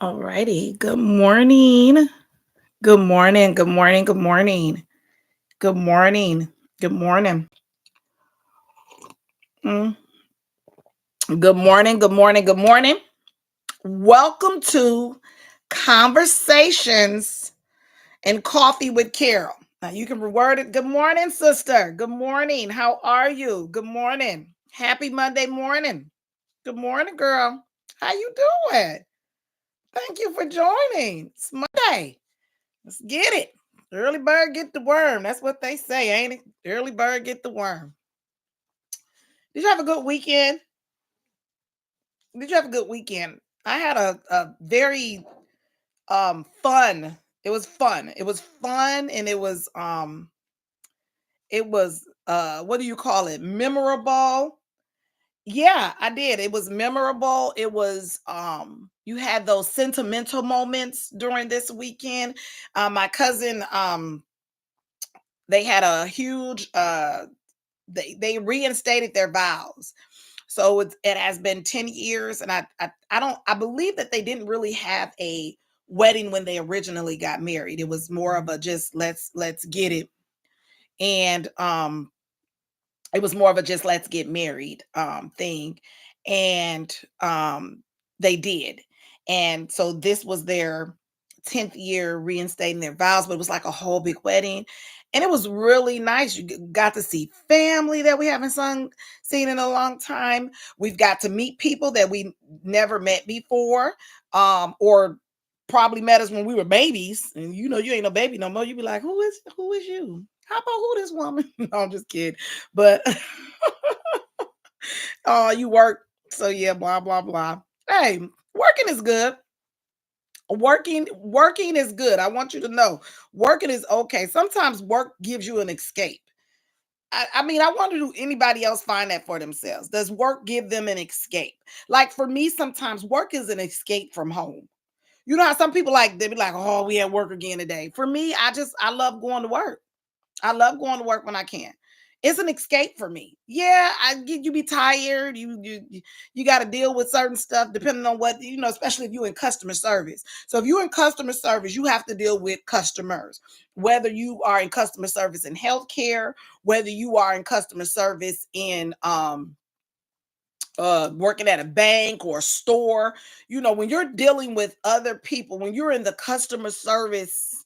Alrighty. Good morning. Good morning. Good morning. Good morning. Good morning. Good morning. Mm. Good morning. Good morning. Good morning. Welcome to Conversations and Coffee with Carol. Now you can reword it. Good morning, sister. Good morning. How are you? Good morning. Happy Monday morning. Good morning, girl. How you doing? Thank you for joining. It's Monday. Let's get it. Early bird get the worm. That's what they say, ain't it? Early bird get the worm. Did you have a good weekend? Did you have a good weekend? I had a very fun. It was fun. It was fun and it was what do you call it? Memorable. Yeah, I did. It was memorable. It was you had those sentimental moments during this weekend. My cousin they had a huge they reinstated their vows. So it has been 10 years and I don't I believe that they didn't really have a wedding when they originally got married. It was more of a just let's get it. And it was more of a just let's get married thing. And they did. And so this was their 10th year reinstating their vows, but it was like a whole big wedding. And it was really nice. You got to see family that we haven't seen in a long time. We've got to meet people that we never met before, or probably met us when we were babies. And you ain't no baby no more. You be like, who is you? How about who this woman? No, I'm just kidding. But oh, you work. So yeah, blah, blah, blah. Hey, working is good. Working is good. I want you to know working is okay. Sometimes work gives you an escape. I mean, I wonder, do anybody else find that for themselves? Does work give them an escape? Like for me, sometimes work is an escape from home. You know how some people like they be like, oh, we at work again today. For me, I love going to work. I love going to work when I can. It's an escape for me. Yeah, I get you be tired. You got to deal with certain stuff depending on what especially if you're in customer service. So if you're in customer service, you have to deal with customers. Whether you are in customer service in healthcare, whether you are in customer service in working at a bank or a store, when you're dealing with other people, when you're in the customer service,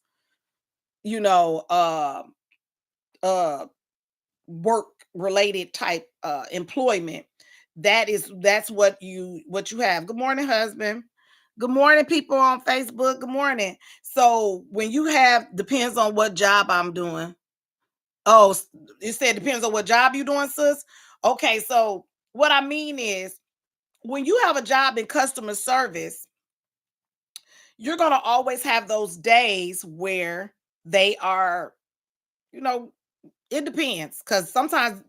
you know, uh uh work related type employment, that's what you have. Good morning, husband. Good morning, people on Facebook. Good morning. So when you have, depends on what job I'm doing. Oh, you said depends on what job you doing, sis. Okay, so what I mean is, when you have a job in customer service, you're going to always have those days where they are, you know it depends, because sometimes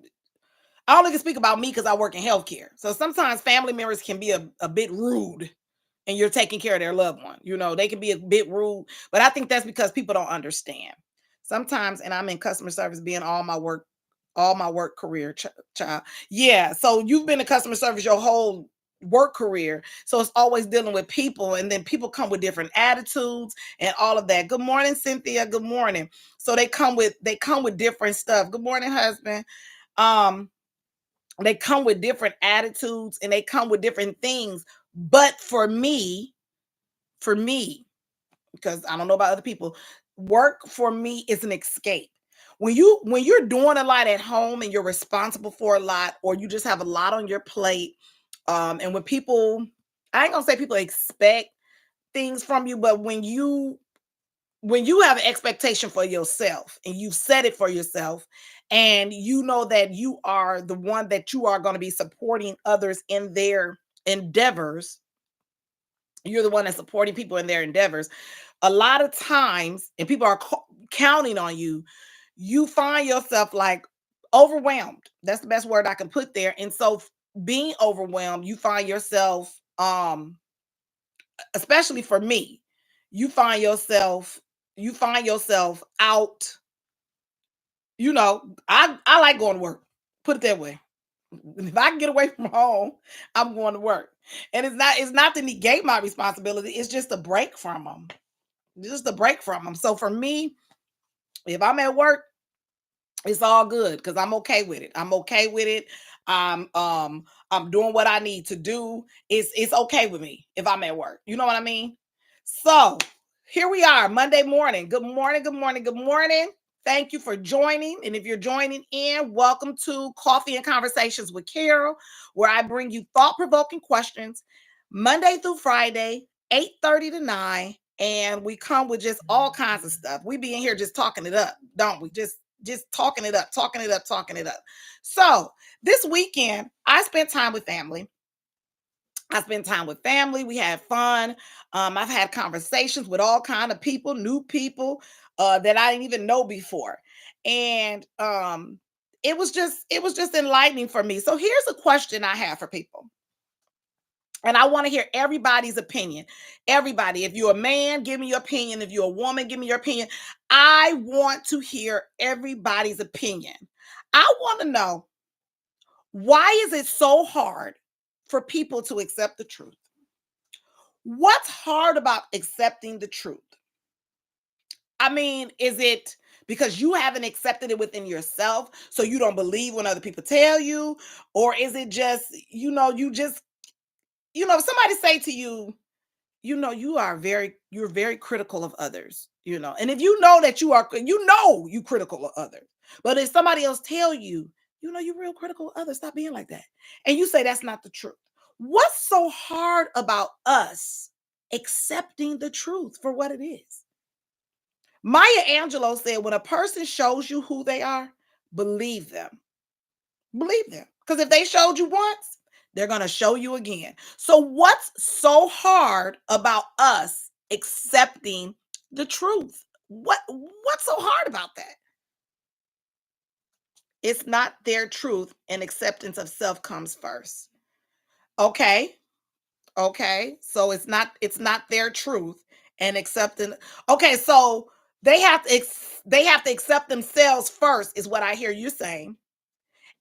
I only can speak about me because I work in healthcare. So sometimes family members can be a bit rude and you're taking care of their loved one. They can be a bit rude, but I think that's because people don't understand. Sometimes, and I'm in customer service being all my work career, child. Yeah. So you've been in customer service your whole work career. So it's always dealing with people, and then people come with different attitudes and all of that. Good morning, Cynthia. Good morning. So they come with different stuff. Good morning, husband. Um, they come with different attitudes and they come with different things. But for me, because I don't know about other people, work for me is an escape. When you're doing a lot at home and you're responsible for a lot, or you just have a lot on your plate, and when people, I ain't gonna say people expect things from you, but when you have an expectation for yourself and you set it for yourself, and you know that you are the one that you are going to be supporting others in their endeavors, you're the one that's supporting people in their endeavors a lot of times, and people are counting on you, you find yourself like overwhelmed. That's the best word I can put there. And so being overwhelmed, you find yourself, especially for me, you find yourself out. I like going to work. Put it that way. If I can get away from home, I'm going to work. And it's not to negate my responsibility. It's just a break from them. Just a break from them. So for me, if I'm at work, it's all good because I'm okay with it. I'm okay with it. I'm doing what I need to do. It's okay with me if I'm at work. You know what I mean? So here we are, Monday morning. Good morning, good morning, good morning. Thank you for joining. And if you're joining in, welcome to Coffee and Conversations with Carol, where I bring you thought-provoking questions Monday through Friday, 8:30 to 9. And we come with just all kinds of stuff. We be in here just talking it up, don't we? Just talking it up, talking it up, talking it up. So this weekend, I spent time with family. I spent time with family. We had fun. I've had conversations with all kind of people, new people that I didn't even know before, and it was just enlightening for me. So here's a question I have for people, and I want to hear everybody's opinion. Everybody, if you're a man, give me your opinion. If you're a woman, give me your opinion. I want to hear everybody's opinion. I want to know, why is it so hard for people to accept the truth? What's hard about accepting the truth? I mean, is it because you haven't accepted it within yourself, so you don't believe when other people tell you? Or is it just, if somebody say to you, you're very critical of others, and if you know that you critical of others, but if somebody else tell you, you're real critical of others, stop being like that, and you say that's not the truth. What's so hard about us accepting the truth for what it is? Maya Angelou said, when a person shows you who they are, believe them. Believe them. Because if they showed you once, they're going to show you again. So, what's so hard about us accepting the truth? What's so hard about that? It's not their truth, and acceptance of self comes first. Okay. Okay. So it's not their truth, and accepting. Okay, so they have to accept themselves first, is what I hear you saying,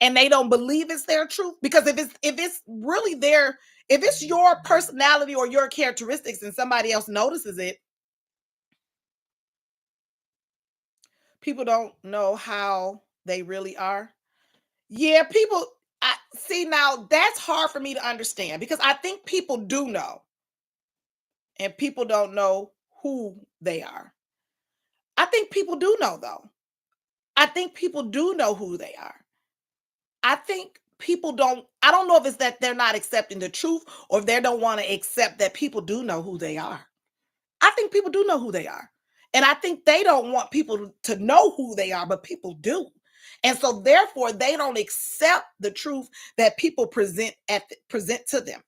and they don't believe it's their truth, because if it's really their, if it's your personality or your characteristics and somebody else notices it, people don't know how they really are. Yeah, people, I see, now that's hard for me to understand, because I think people do know, and people don't know who they are. I think people do know, though. I think people do know who they are. I think people don't, I don't know if it's that they're not accepting the truth, or if they don't want to accept that people do know who they are. I think people do know who they are. And I think they don't want people to know who they are, but people do. And so therefore they don't accept the truth that people present to them.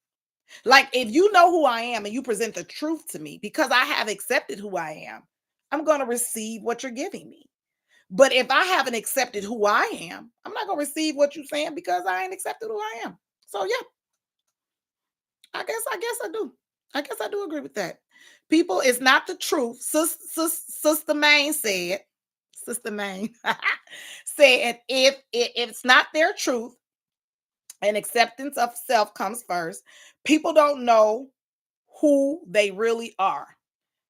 Like, if you know who I am and you present the truth to me, because I have accepted who I am, I'm going to receive what you're giving me. But if I haven't accepted who I am, I'm not going to receive what you're saying, because I ain't accepted who I am. So yeah, I guess I do. I guess I do agree with that. People, it's not the truth. Sister Maine said, Sister Maine said, if it's not their truth, and acceptance of self comes first, people don't know who they really are.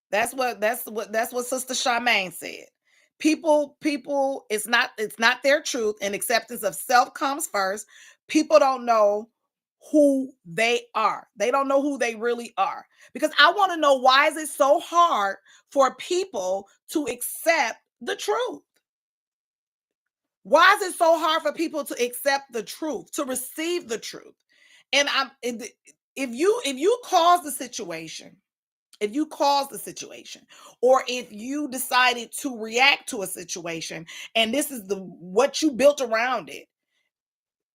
That's what Sister Charmaine said. People, it's not their truth, and acceptance of self comes first. People don't know who they are. They don't know who they really are. Because I want to know, why is it so hard for people to accept the truth? Why is it so hard for people to accept the truth, to receive the truth? And if you cause the situation, if you cause the situation, or if you decided to react to a situation, and this is the what you built around it,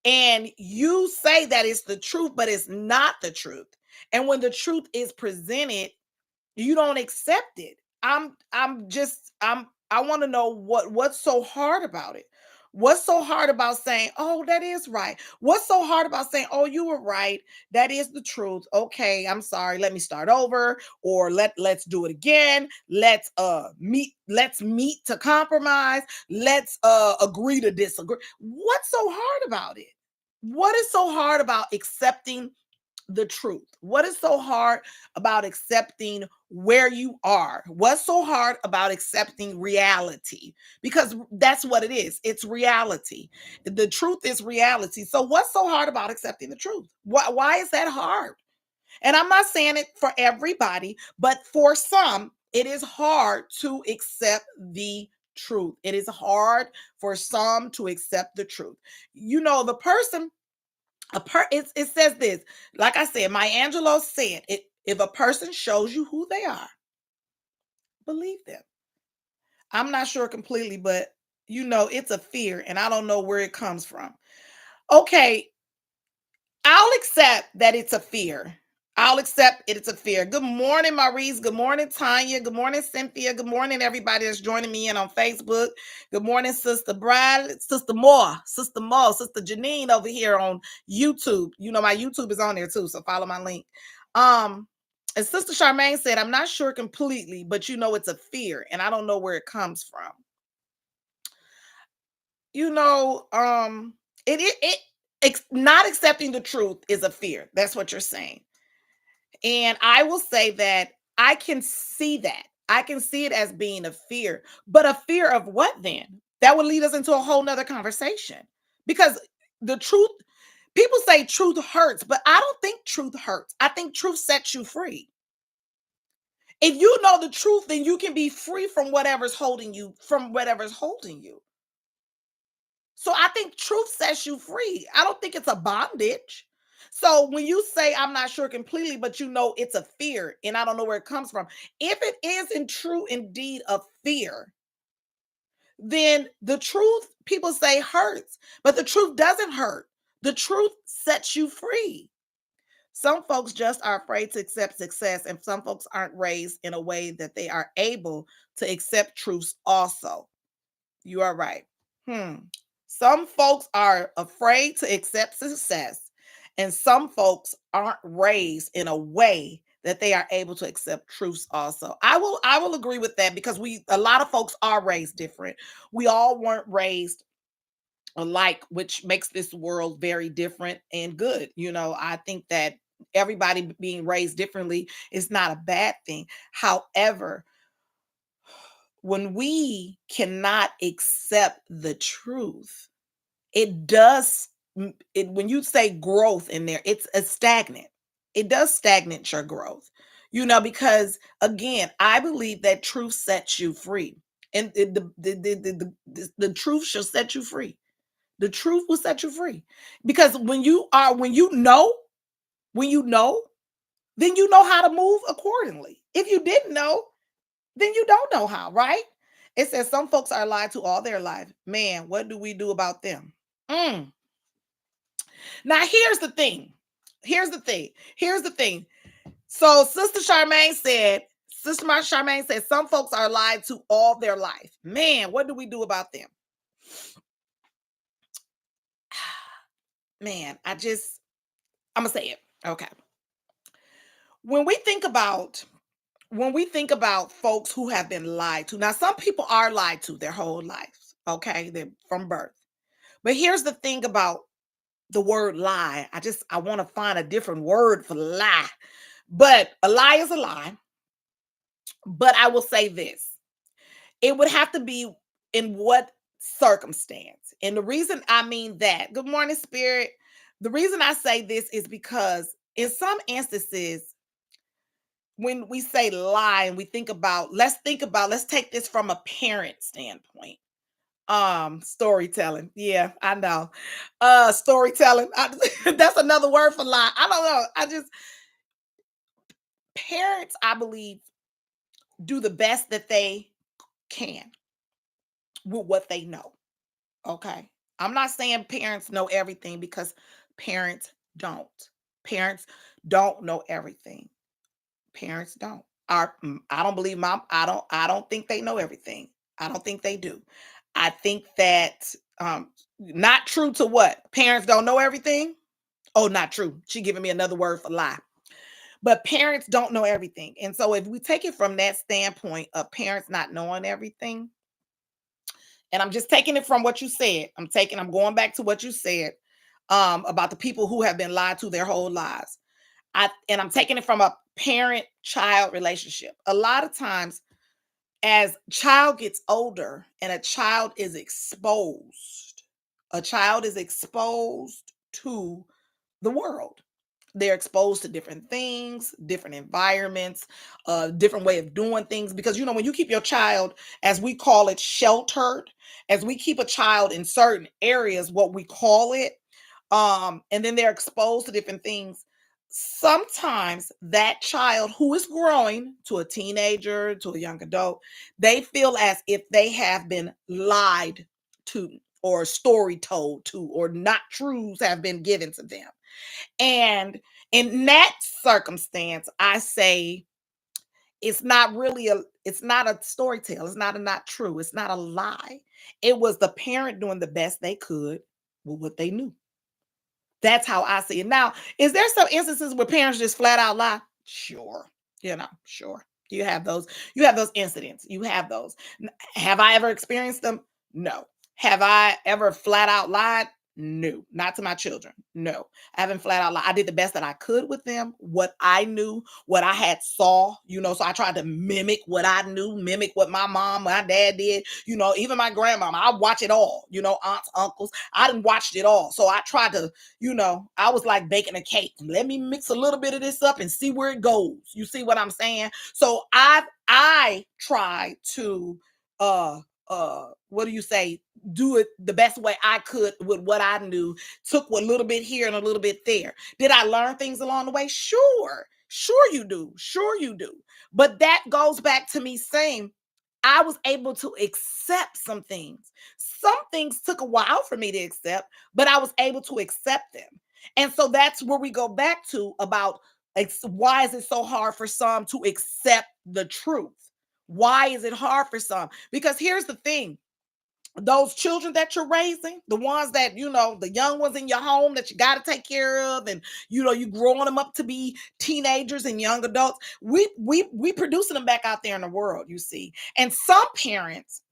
and you say that it's the truth, but it's not the truth, and when the truth is presented, you don't accept it. I want to know what's so hard about it. What's so hard about saying, "Oh, that is right"? What's so hard about saying, "Oh, you were right. That is the truth. Okay, I'm sorry. Let me start over, or let's do it again. Let's meet to compromise. Let's agree to disagree." What's so hard about it? What is so hard about accepting the truth? What is so hard about accepting where you are? What's so hard about accepting reality? Because that's what it is. It's reality. The truth is reality. So what's so hard about accepting the truth? Why is that hard? And I'm not saying it for everybody, but for some, it is hard to accept the truth. It is hard for some to accept the truth. The person it says this, like I said, Maya Angelou said, if a person shows you who they are, believe them. I'm not sure completely, but it's a fear, and I don't know where it comes from. Okay, I'll accept that it's a fear. I'll accept it's a fear. Good morning, Maurice. Good morning, Tanya. Good morning, Cynthia. Good morning, everybody that's joining me in on Facebook. Good morning, Sister Brad, Sister Moore, Sister Janine over here on YouTube. My YouTube is on there too, so follow my link. And Sister Charmaine said, I'm not sure completely, but it's a fear, and I don't know where it comes from. you know, um, not accepting the truth is a fear. That's what you're saying. And I will say that I can see that. I can see it as being a fear, but a fear of what then? That would lead us into a whole nother conversation because the truth, people say truth hurts, but I don't think truth hurts. I think truth sets you free. If you know the truth, then you can be free from whatever's holding you. So I think truth sets you free. I don't think it's a bondage. So when you say I'm not sure completely, but it's a fear and I don't know where it comes from. If it is in true indeed a fear, then the truth people say hurts, but the truth doesn't hurt. The truth sets you free. Some folks just are afraid to accept success, and some folks aren't raised in a way that they are able to accept truths also. You are right. Hmm. Some folks are afraid to accept success, and some folks aren't raised in a way that they are able to accept truths also. I will agree with that because a lot of folks are raised different. We all weren't raised alike, which makes this world very different and good. I think that everybody being raised differently is not a bad thing. However, when we cannot accept the truth, it does when you say growth in there, it's a stagnant. It does stagnate your growth. Because again, I believe that truth sets you free. And the truth shall set you free. The truth will set you free. Because when you know, then you know how to move accordingly. If you didn't know, then you don't know how, right? It says some folks are lied to all their life. Man, what do we do about them? Mm. Now, here's the thing. Here's the thing. Here's the thing. So, Sister Charmaine said, some folks are lied to all their life. Man, what do we do about them? Man, I'm gonna say it. Okay. When we think about folks who have been lied to, now some people are lied to their whole lives, okay? They're from birth. But here's the thing about the word lie. I want to find a different word for lie. But a lie is a lie. But I will say this. It would have to be in what circumstance. And the reason I mean that, good morning, Spirit. The reason I say this is because in some instances, when we say lie and we let's take this from a parent standpoint. Storytelling. Yeah, I know. Storytelling. That's another word for lie. I don't know. Parents, I believe, do the best that they can with what they know. Okay. I'm not saying parents know everything because parents don't. Parents don't know everything. Parents don't. I don't believe I don't think they know everything. I don't think they do. I think that not true to what? Parents don't know everything? Oh, not true. She giving me another word for lie. But parents don't know everything. And so if we take it from that standpoint of parents not knowing everything, and I'm just taking it from what you said. I'm going back to what you said. about the people who have been lied to their whole lives. I'm taking it from a parent-child relationship. A lot of times, as child gets older and a child is exposed to the world. They're exposed to different things, different environments, different way of doing things. Because when you keep your child, as we call it, sheltered, as we keep a child in certain areas, what we call it, and then they're exposed to different things. Sometimes that child who is growing to a teenager, to a young adult, they feel as if they have been lied to, or a story told to, or not truths have been given to them. And in that circumstance, I say it's not a story tale. It's not a not true. It's not a lie. It was the parent doing the best they could with what they knew. That's how I see it. Now, is there some instances where parents just flat out lie? Sure. Sure. You have those. You have those incidents. You have those. Have I ever experienced them? No. Have I ever flat out lied? No, not to my children. No, I haven't flat out lied. I did the best that I could with them, what I knew, what I had saw, so I tried to mimic what I knew, mimic what my mom, my dad did, even my grandmama. I watch it all, aunts, uncles. I didn't watch it all. So I tried to, I was like baking a cake. Let me mix a little bit of this up and see where it goes. You see what I'm saying? So I tried to what do you say, do it the best way I could with what I knew, took a little bit here and a little bit there. Did I learn things along the way? Sure you do. Sure you do. But that goes back to me saying I was able to accept some things. Some things took a while for me to accept, but I was able to accept them. And so that's where we go back to about why is it so hard for some to accept the truth? Why is it hard for some? Because here's the thing, those children that you're raising, the ones that, the young ones in your home that you got to take care of, and you growing them up to be teenagers and young adults, we producing them back out there in the world, you see. And some parents,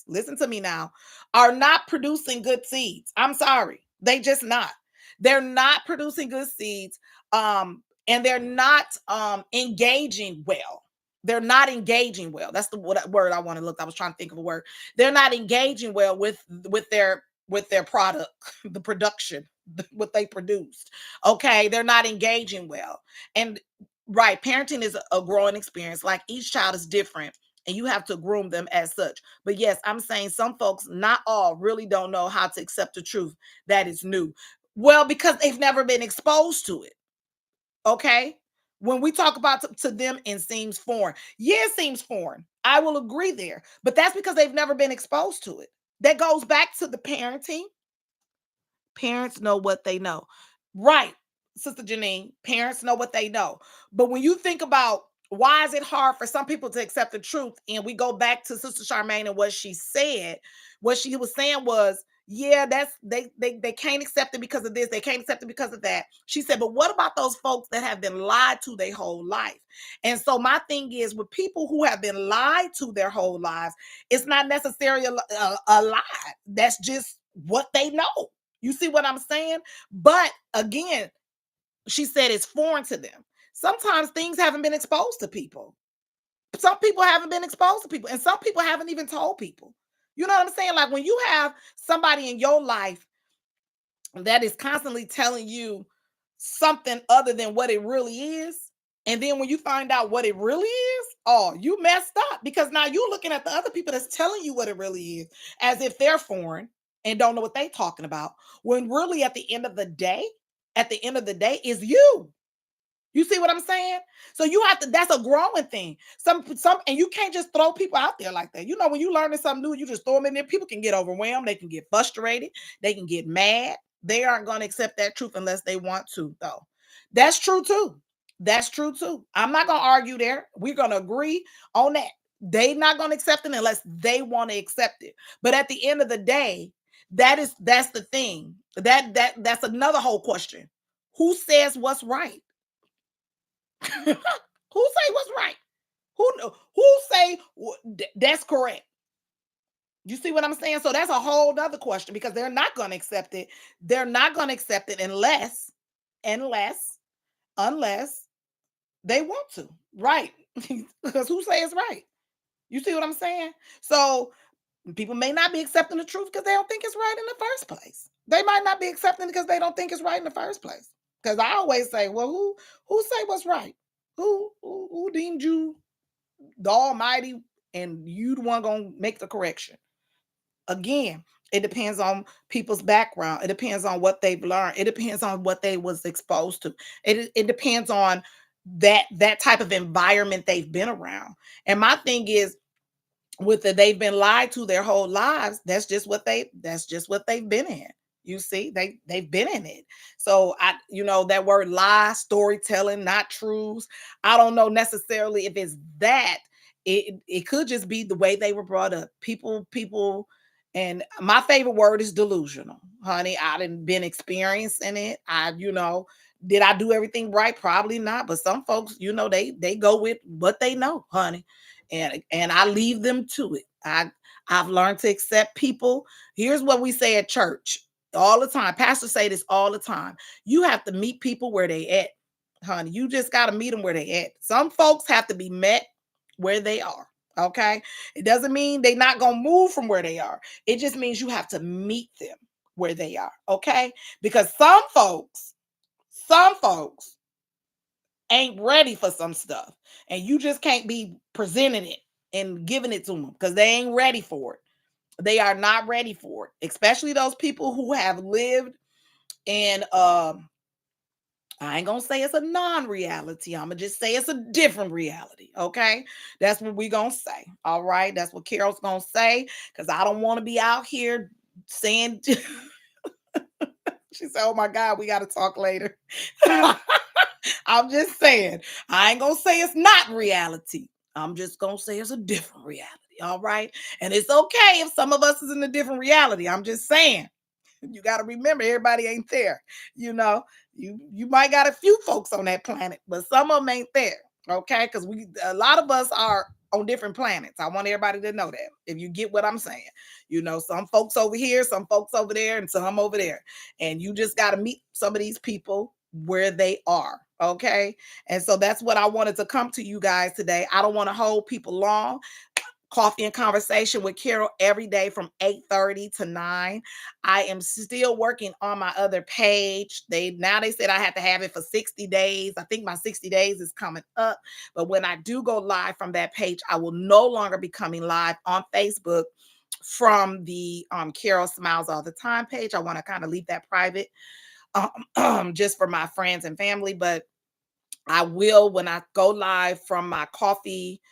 listen to me now, are not producing good seeds. I'm sorry, they just not. They're not producing good seeds, and they're not engaging well. They're not engaging well. That's the word I want to look. I was trying to think of a word. They're not engaging well with their product, the production, what they produced. Okay, they're not engaging well. And right, parenting is a growing experience. Like each child is different, and you have to groom them as such. But yes, I'm saying some folks, not all, really don't know how to accept the truth that is new. Well, because they've never been exposed to it. Okay. When we talk about to them, it seems foreign. Yeah, it seems foreign. I will agree there. But that's because they've never been exposed to it. That goes back to the parenting. Parents know what they know. Right, Sister Janine, parents know what they know. But when you think about why is it hard for some people to accept the truth, and we go back to Sister Charmaine and what she was saying was, yeah, that's they can't accept it because of this, they can't accept it because of that. She said, but what about those folks that have been lied to their whole life? And so my thing is, with people who have been lied to their whole lives, it's not necessarily a lie. That's just what they know. You see what I'm saying? But again, she said it's foreign to them. Sometimes things haven't been exposed to people. Some people haven't been exposed to people, and some people haven't even told people. You know what I'm saying? Like when you have somebody in your life that is constantly telling you something other than what it really is. And then when you find out what it really is, oh, you messed up, because now you're looking at the other people that's telling you what it really is as if they're foreign and don't know what they're talking about. When really at the end of the day is you. You see what I'm saying? So you have to, that's a growing thing. And you can't just throw people out there like that. When you learning something new, you just throw them in there. People can get overwhelmed. They can get frustrated. They can get mad. They aren't going to accept that truth unless they want to, though. That's true too. That's true too. I'm not going to argue there. We're going to agree on that. They're not going to accept it unless they want to accept it. But at the end of the day, that's the thing. That's another whole question. Who says what's right? Who say what's right? Who say that's correct? You see what I'm saying? So that's a whole other question because they're not going to accept it. They're not going to accept it unless, unless they want to. Right. Because who say it's right? You see what I'm saying? So people may not be accepting the truth because they don't think it's right in the first place. They might not be accepting it because they don't think it's right in the first place. Because I always say, well, who say what's right? Who deemed you the Almighty and you the one gonna make the correction? Again, it depends on people's background. It depends on what they've learned. It depends on what they was exposed to. It depends on that type of environment they've been around. And my thing is with the they've been lied to their whole lives, that's just what they've been in. You see, they've been in it. So that word lie, storytelling, not truths. I don't know necessarily if it's that. It could just be the way they were brought up. People, and my favorite word is delusional, honey. I didn't been experiencing it. Did I do everything right? Probably not. But some folks, they go with what they know, honey, and I leave them to it. I've learned to accept people. Here's what we say at church all the time. Pastors say this all the time. You have to meet people where they at, honey. You just got to meet them where they at. Some folks have to be met where they are. Okay. It doesn't mean they're not going to move from where they are. It just means you have to meet them where they are. Okay. Because some folks ain't ready for some stuff. And you just can't be presenting it and giving it to them because they ain't ready for it. They are not ready for it, especially those people who have lived in I ain't gonna say it's a non-reality. I'm gonna just say it's a different reality. Okay. That's what we gonna say. All right. That's what Carol's gonna say. Cause I don't want to be out here saying she said, oh my God, we gotta talk later. I'm just saying, I ain't gonna say it's not reality. I'm just gonna say it's a different reality. All right. And it's okay if some of us is in a different reality. I'm just saying. You got to remember everybody ain't there. You know, you might got a few folks on that planet, but some of them ain't there. Okay. Because a lot of us are on different planets. I want everybody to know that. If you get what I'm saying, some folks over here, some folks over there, and some over there. And you just got to meet some of these people where they are. Okay. And so that's what I wanted to come to you guys today. I don't want to hold people long. Coffee and Conversation with Carol every day from 8:30 to 9. I am still working on my other page. They said I had to have it for 60 days. I think my 60 days is coming up. But when I do go live from that page, I will no longer be coming live on Facebook from the Carol Smiles All the Time page. I want to kind of leave that private just for my friends and family. But I will, when I go live from my Coffee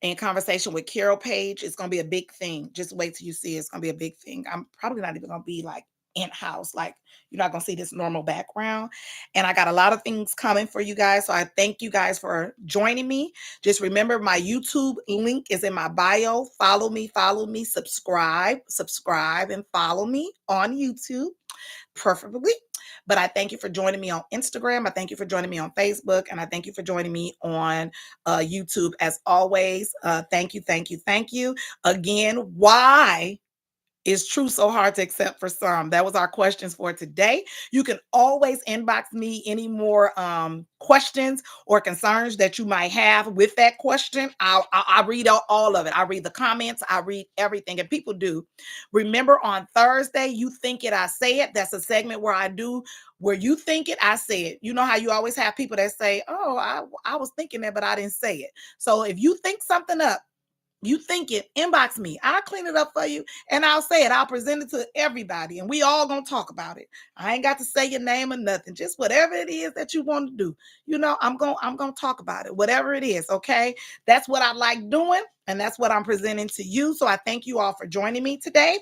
and Conversation with Carol page, it's going to be a big thing. Just wait till you see it. It's going to be a big thing. I'm probably not even going to be like in house. Like, you're not going to see this normal background. And I got a lot of things coming for you guys. So I thank you guys for joining me. Just remember, my YouTube link is in my bio. Follow me, subscribe, and follow me on YouTube, preferably. But I thank you for joining me on Instagram. I thank you for joining me on Facebook. And I thank you for joining me on YouTube as always. Thank you, thank you, thank you. Again, why is truth so hard to accept for some? That was our questions for today. You can always inbox me any more questions or concerns that you might have with that question. I read all of it. I read the comments. I read everything. And people do. Remember, on Thursday, You Think It, I Say It. That's a segment where you think it, I say it. You know how you always have people that say, oh, I was thinking that, but I didn't say it. So if you think something up, you think it, inbox me. I'll clean it up for you and I'll say it. I'll present it to everybody and we all gonna talk about it. I ain't got to say your name or nothing. Just whatever it is that you want to do. I'm gonna talk about it. Whatever it is, okay? That's what I like doing, and that's what I'm presenting to you. So I thank you all for joining me today.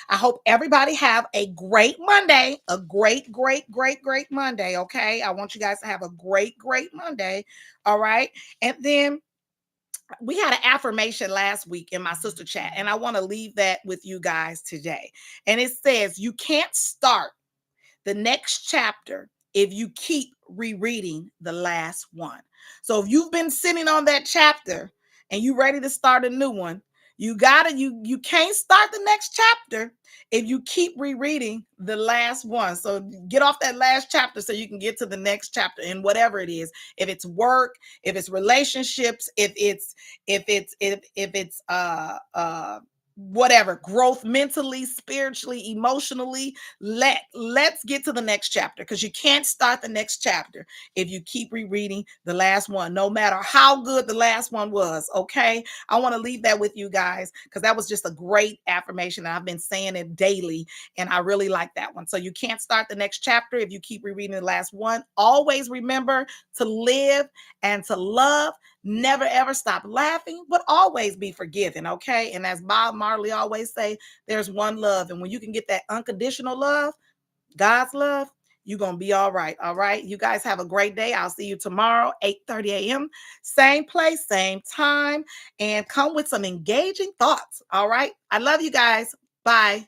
I hope everybody have a great Monday, a great, great, great, great Monday. Okay. I want you guys to have a great, great Monday. All right. And then we had an affirmation last week in my sister chat, and I want to leave that with you guys today. And it says, you can't start the next chapter if you keep rereading the last one. So if you've been sitting on that chapter and you ready to start a new one, You can't start the next chapter if you keep rereading the last one. So get off that last chapter so you can get to the next chapter in whatever it is. If it's work, if it's relationships, if it's whatever, growth mentally, spiritually, emotionally, let's get to the next chapter, because you can't start the next chapter if you keep rereading the last one, no matter how good the last one was. Okay, I want to leave that with you guys, because that was just a great affirmation. I've been saying it daily, and I really like that one. So you can't start the next chapter if you keep rereading the last one. Always remember to live and to love. Never ever stop laughing, but always be forgiving. Okay, and as Bob Marley always say, there's one love, and when you can get that unconditional love, God's love, you're gonna be all right. All right, you guys have a great day. I'll see you tomorrow, 8:30 a.m., same place, same time, and come with some engaging thoughts. All right, I love you guys. Bye.